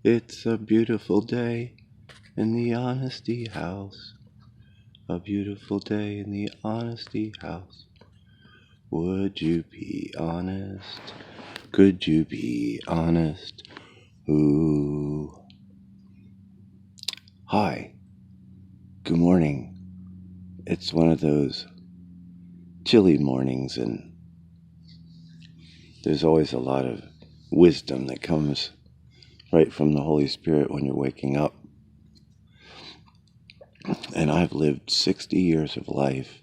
It's a beautiful day in the honesty house. A beautiful day in the honesty house. Would you be honest? Could you be honest? Ooh. Hi. Good morning. It's one of those chilly mornings, and there's always a lot of wisdom that comes right from the Holy Spirit when you're waking up. And I've lived 60 years of life,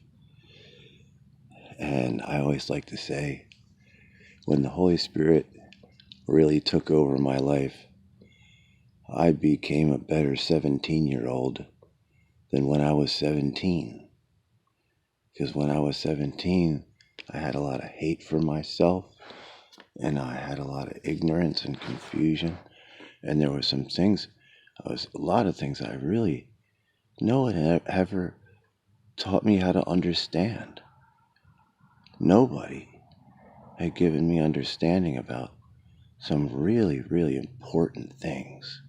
and I always like to say, when the Holy Spirit really took over my life, I became a better 17-year-old than when I was 17. Because when I was 17, I had a lot of hate for myself, and I had a lot of ignorance and confusion, and there were some things, a lot of things I really no one had ever taught me how to understand. Nobody had given me understanding about some really, really important things.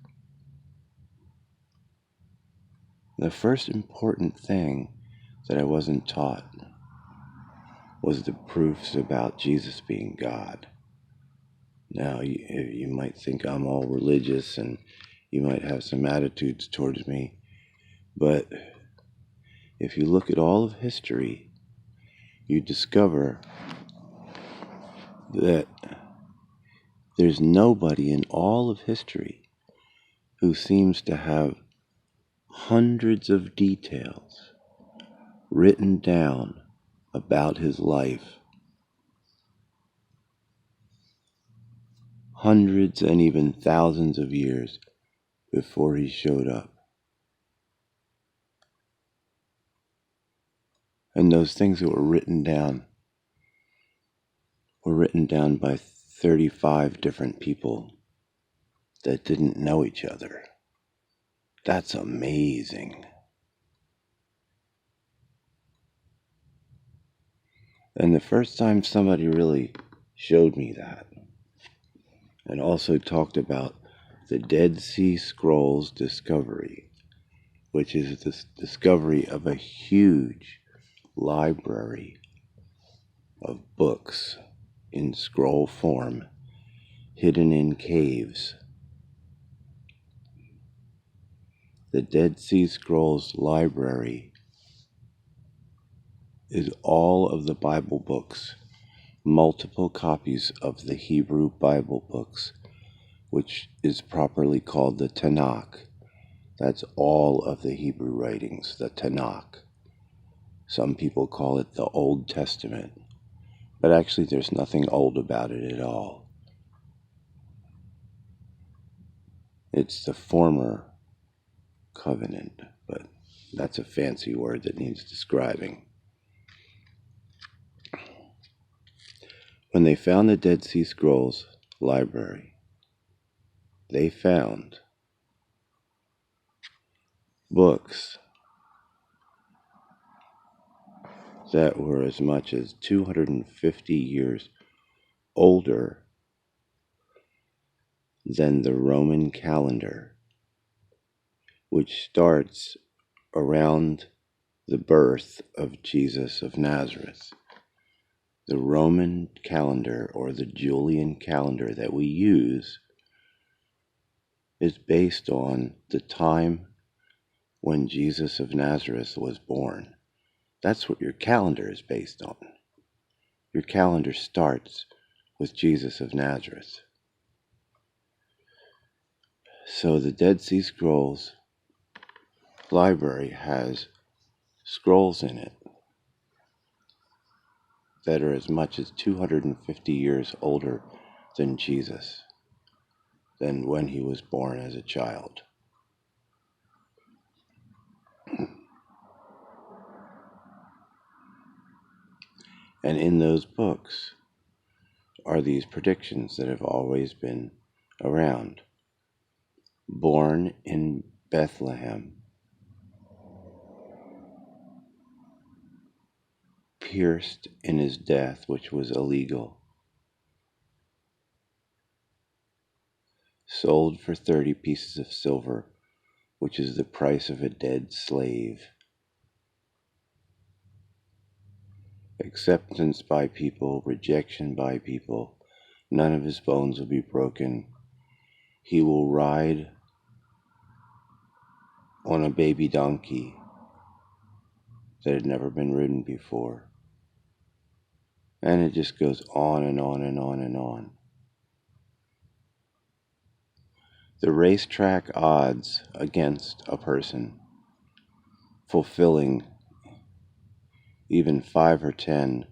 The first important thing that I wasn't taught was the proofs about Jesus being God. Now, you might think I'm all religious and you might have some attitudes towards me, but if you look at all of history, you discover that there's nobody in all of history who seems to have hundreds of details written down about his life, hundreds and even thousands of years before he showed up. And those things that were written down by 35 different people that didn't know each other. That's amazing. And the first time somebody really showed me that, and also talked about the Dead Sea Scrolls discovery, which is the discovery of a huge library of books in scroll form, hidden in caves. The Dead Sea Scrolls library is all of the Bible books, multiple copies of the Hebrew Bible books, which is properly called the Tanakh. That's all of the Hebrew writings, the Tanakh. Some people call it the Old Testament, but actually there's nothing old about it at all. It's the former covenant, but that's a fancy word that needs describing. When they found the Dead Sea Scrolls library, they found books that were as much as 250 years older than the Roman calendar, which starts around the birth of Jesus of Nazareth. The Roman calendar, or the Julian calendar that we use, is based on the time when Jesus of Nazareth was born. That's what your calendar is based on. Your calendar starts with Jesus of Nazareth. So the Dead Sea Scrolls library has scrolls in it that are as much as 250 years older than Jesus, than when he was born as a child. And in those books are these predictions that have always been around. Born in Bethlehem, pierced in his death, which was illegal, sold for 30 pieces of silver, which is the price of a dead slave. Acceptance by people, rejection by people. None of his bones will be broken. He will ride on a baby donkey that had never been ridden before. And it just goes on and on and on and on. The racetrack odds against a person fulfilling even 5 or 10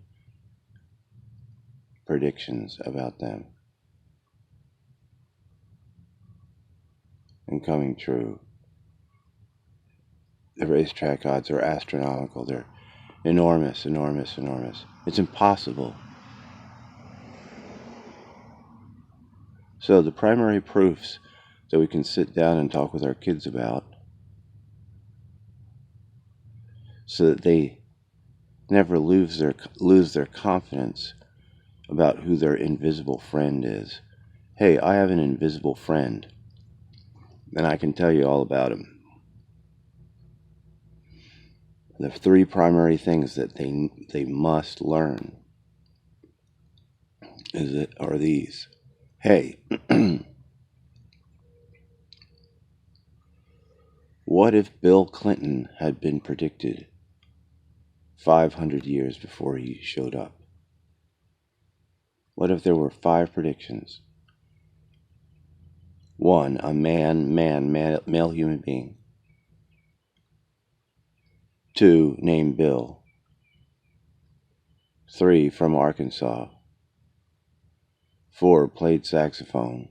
predictions about them and coming true. The racetrack odds are astronomical. They're enormous, enormous, enormous. It's impossible. So the primary proofs that we can sit down and talk with our kids about, so that they never lose their confidence about who their invisible friend is. Hey, I have an invisible friend, and I can tell you all about him. The 3 primary things that they must learn are these. Hey, what if Bill Clinton had been predicted 500 years before he showed up? What if there were 5 predictions? 1, a male human being. 2, named Bill. 3, from Arkansas. 4, played saxophone.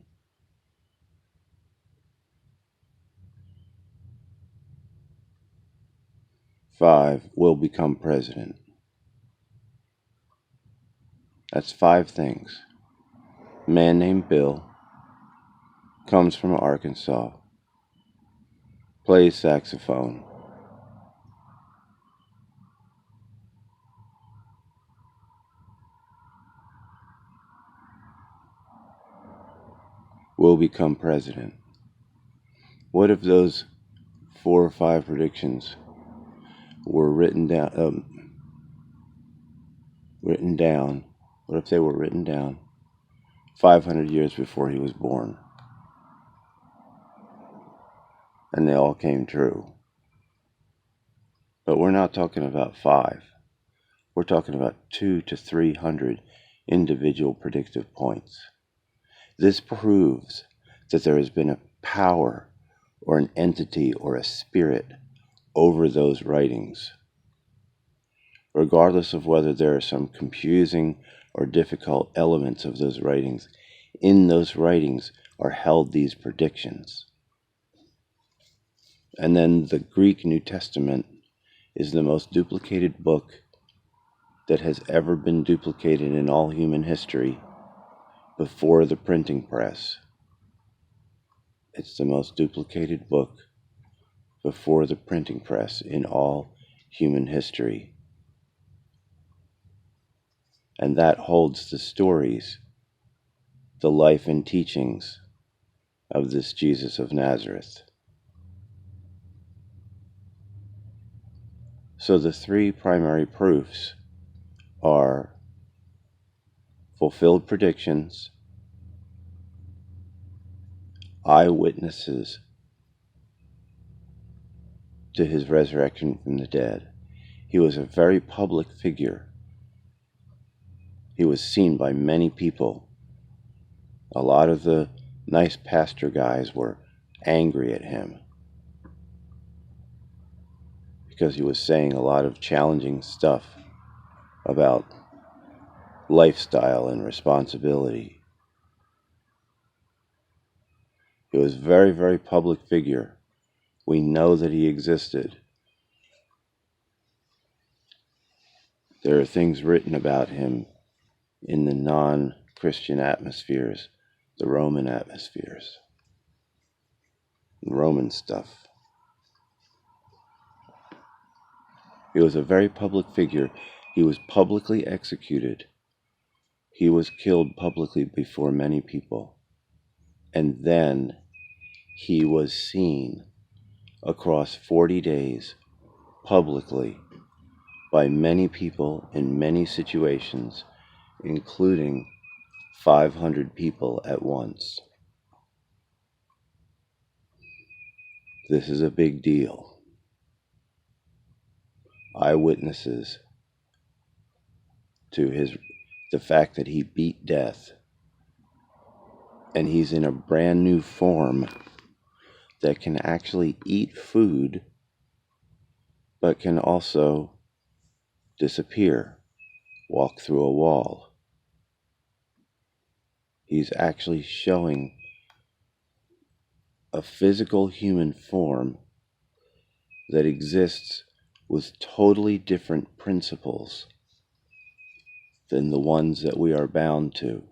5, will become president. That's 5 things. Man named Bill, comes from Arkansas, plays saxophone, will become president. What if those 4 or 5 predictions were written down? What if they were written down 500 years before he was born? And they all came true. But we're not talking about 5. We're talking about 200 to 300 individual predictive points. This proves that there has been a power or an entity or a spirit over those writings, regardless of whether there are some confusing or difficult elements of those writings. In those writings are held these predictions. And then the Greek New Testament is the most duplicated book that has ever been duplicated in all human history before the printing press. It's the most duplicated book before the printing press in all human history. And that holds the stories, the life and teachings of this Jesus of Nazareth. So the 3 primary proofs are fulfilled predictions, eyewitnesses to his resurrection from the dead. He was a very public figure. He was seen by many people. A lot of the nice pastor guys were angry at him because he was saying a lot of challenging stuff about lifestyle and responsibility. He was a very, very public figure. We know that he existed. There are things written about him in the non-Christian atmospheres, the Roman atmospheres, Roman stuff. He was a very public figure. He was publicly executed. He was killed publicly before many people. And then he was seen across 40 days publicly by many people in many situations, including 500 people at once. This is a big deal. Eyewitnesses to the fact that he beat death, and he's in a brand new form that can actually eat food, but can also disappear, walk through a wall. He's actually showing a physical human form that exists with totally different principles than the ones that we are bound to,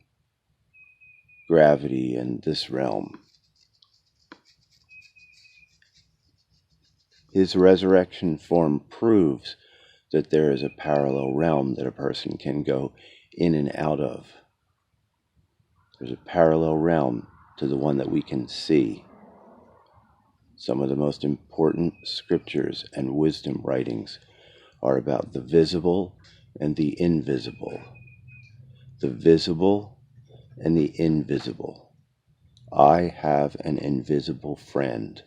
gravity and this realm. His resurrection form proves that there is a parallel realm that a person can go in and out of. There's a parallel realm to the one that we can see. Some of the most important scriptures and wisdom writings are about the visible and the invisible. The visible and the invisible. I have an invisible friend.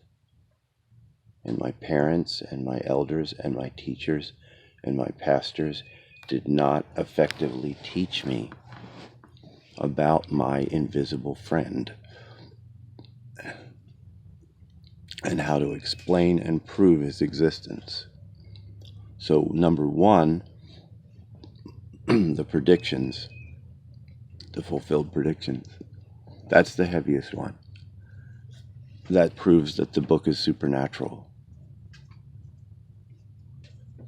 And my parents and my elders and my teachers and my pastors did not effectively teach me about my invisible friend and how to explain and prove his existence. So, number one, the predictions, the fulfilled predictions. That's the heaviest one. That proves that the book is supernatural.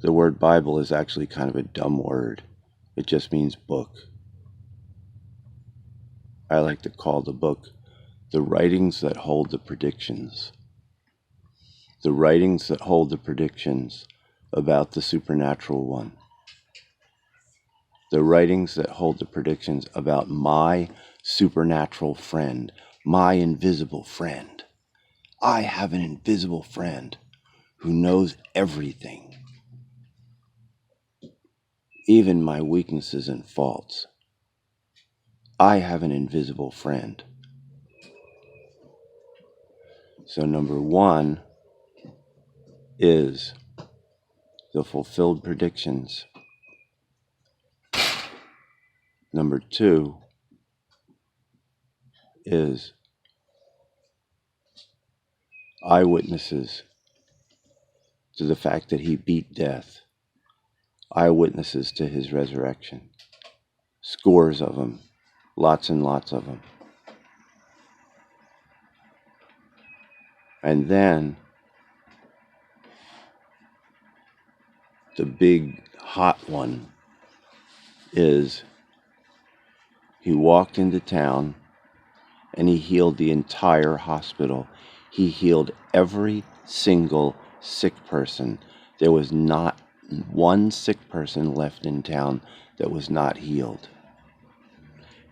The word Bible is actually kind of a dumb word. It just means book. I like to call the book the writings that hold the predictions. The writings that hold the predictions about the supernatural one. The writings that hold the predictions about my supernatural friend, my invisible friend. I have an invisible friend who knows everything, even my weaknesses and faults. I have an invisible friend. So number one is the fulfilled predictions. Number two is eyewitnesses to the fact that he beat death. Eyewitnesses to his resurrection. Scores of them. Lots and lots of them. And then the big hot one is he walked into town and he healed the entire hospital. He healed every single sick person. There was not one sick person left in town that was not healed.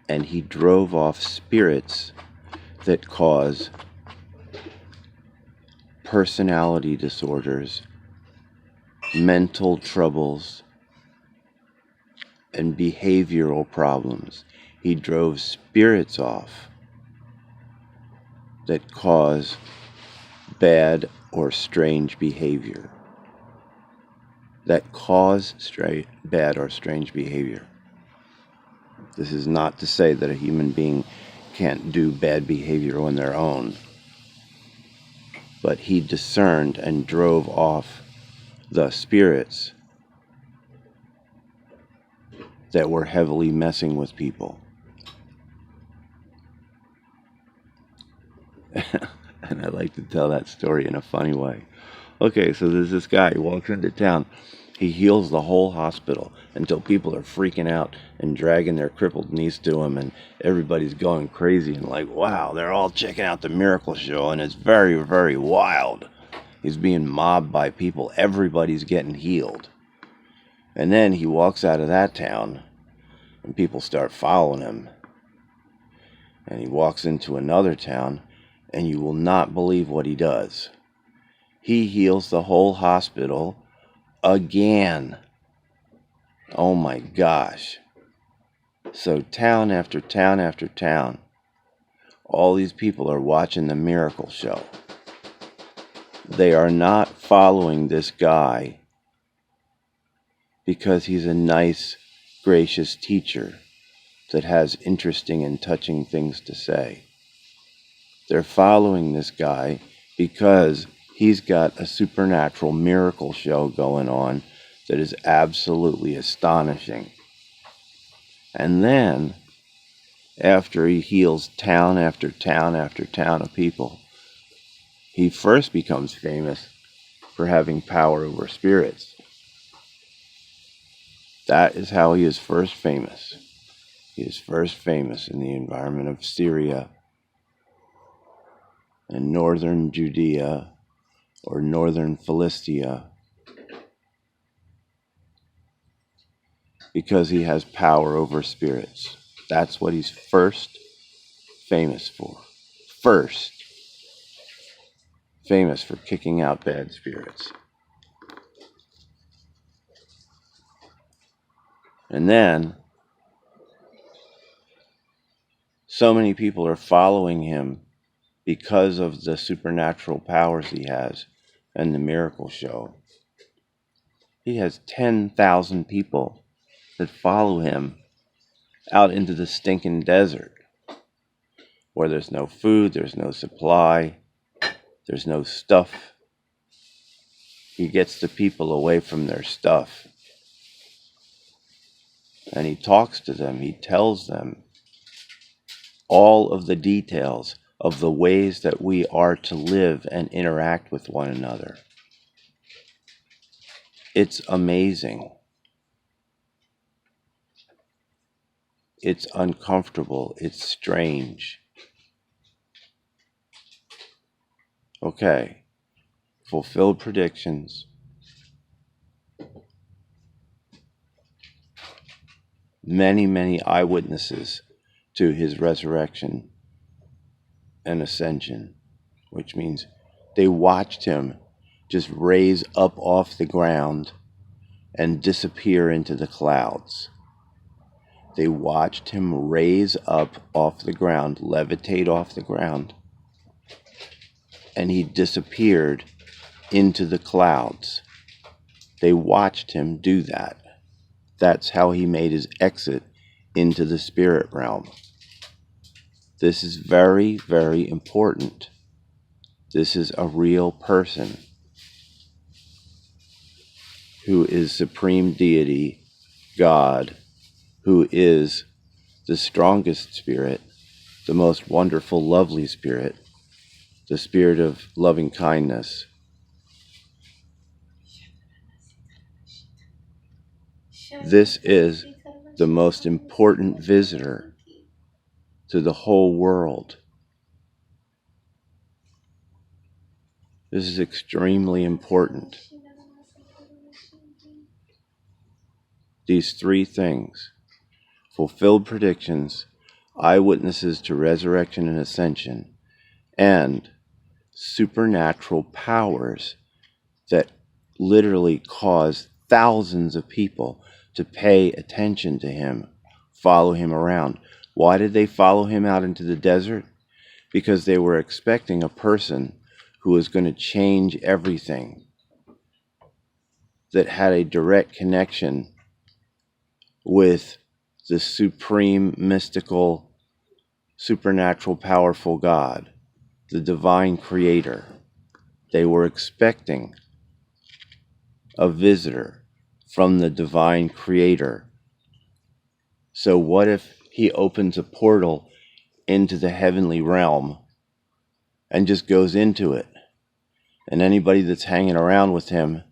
And he drove off spirits that cause personality disorders, mental troubles, and behavioral problems. He drove spirits off that cause bad or strange behavior. Bad or strange behavior. This is not to say that a human being can't do bad behavior on their own. But he discerned and drove off the spirits that were heavily messing with people. And I like to tell that story in a funny way. Okay, so there's this guy who walks into town. He heals the whole hospital until people are freaking out and dragging their crippled niece to him, and everybody's going crazy and like, wow, they're all checking out the miracle show, and it's very, very wild. He's being mobbed by people. Everybody's getting healed. And then he walks out of that town, and people start following him. And he walks into another town, and you will not believe what he does. He heals the whole hospital again. Oh my gosh. So town after town after town, all these people are watching the miracle show. They are not following this guy because he's a nice, gracious teacher that has interesting and touching things to say. They're following this guy because he's got a supernatural miracle show going on that is absolutely astonishing. And then, after he heals town after town after town of people, he first becomes famous for having power over spirits. That is how he is first famous. He is first famous in the environment of Syria and northern Judea or northern Philistia, because he has power over spirits. That's what he's first famous for. First famous for kicking out bad spirits. And then, so many people are following him because of the supernatural powers he has and the miracle show. He has 10,000 people that follow him out into the stinking desert, where there's no food, there's no supply, there's no stuff. He gets the people away from their stuff. And he talks to them, he tells them all of the details of the ways that we are to live and interact with one another. It's amazing. It's uncomfortable. It's strange. Okay. Fulfilled predictions. Many, many eyewitnesses to his resurrection and ascension, which means they watched him just raise up off the ground and disappear into the clouds. They watched him raise up off the ground, levitate off the ground, and he disappeared into the clouds. They watched him do that. That's how he made his exit into the spirit realm. This is very, very important. This is a real person who is supreme deity, God, who is the strongest spirit, the most wonderful, lovely spirit, the spirit of loving kindness. This is the most important visitor to the whole world. This is extremely important. These three things: fulfilled predictions, eyewitnesses to resurrection and ascension, and supernatural powers that literally cause thousands of people to pay attention to him, follow him around. Why did they follow him out into the desert? Because they were expecting a person who was going to change everything, that had a direct connection with the supreme, mystical, supernatural, powerful God, the divine creator. They were expecting a visitor from the divine creator. So what if he opens a portal into the heavenly realm and just goes into it, and anybody that's hanging around with him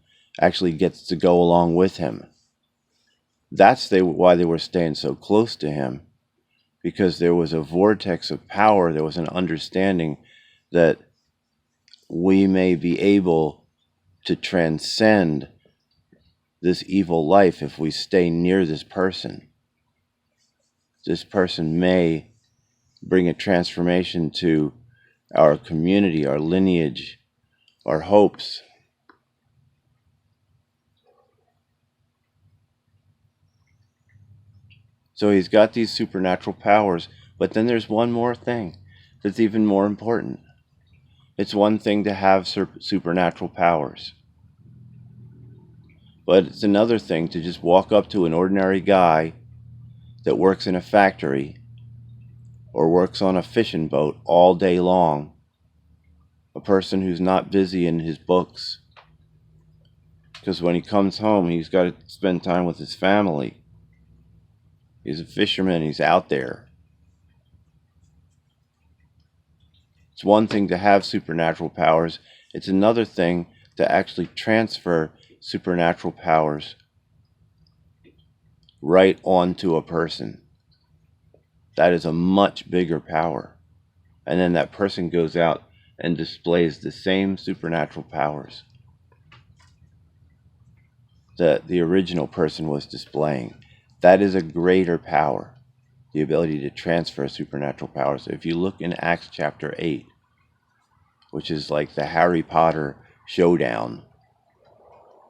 actually gets to go along with him? That's why they were staying so close to him, because there was a vortex of power. There was an understanding that we may be able to transcend this evil life if we stay near this person. This person may bring a transformation to our community, our lineage, our hopes. So he's got these supernatural powers, but then there's one more thing that's even more important. It's one thing to have supernatural powers, but it's another thing to just walk up to an ordinary guy that works in a factory or works on a fishing boat all day long, a person who's not busy in his books, because when he comes home, he's got to spend time with his family. He's a fisherman, he's out there. It's one thing to have supernatural powers, it's another thing to actually transfer supernatural powers right onto a person. That is a much bigger power. And then that person goes out and displays the same supernatural powers that the original person was displaying. That is a greater power, the ability to transfer supernatural powers. If you look in Acts chapter 8, which is like the Harry Potter showdown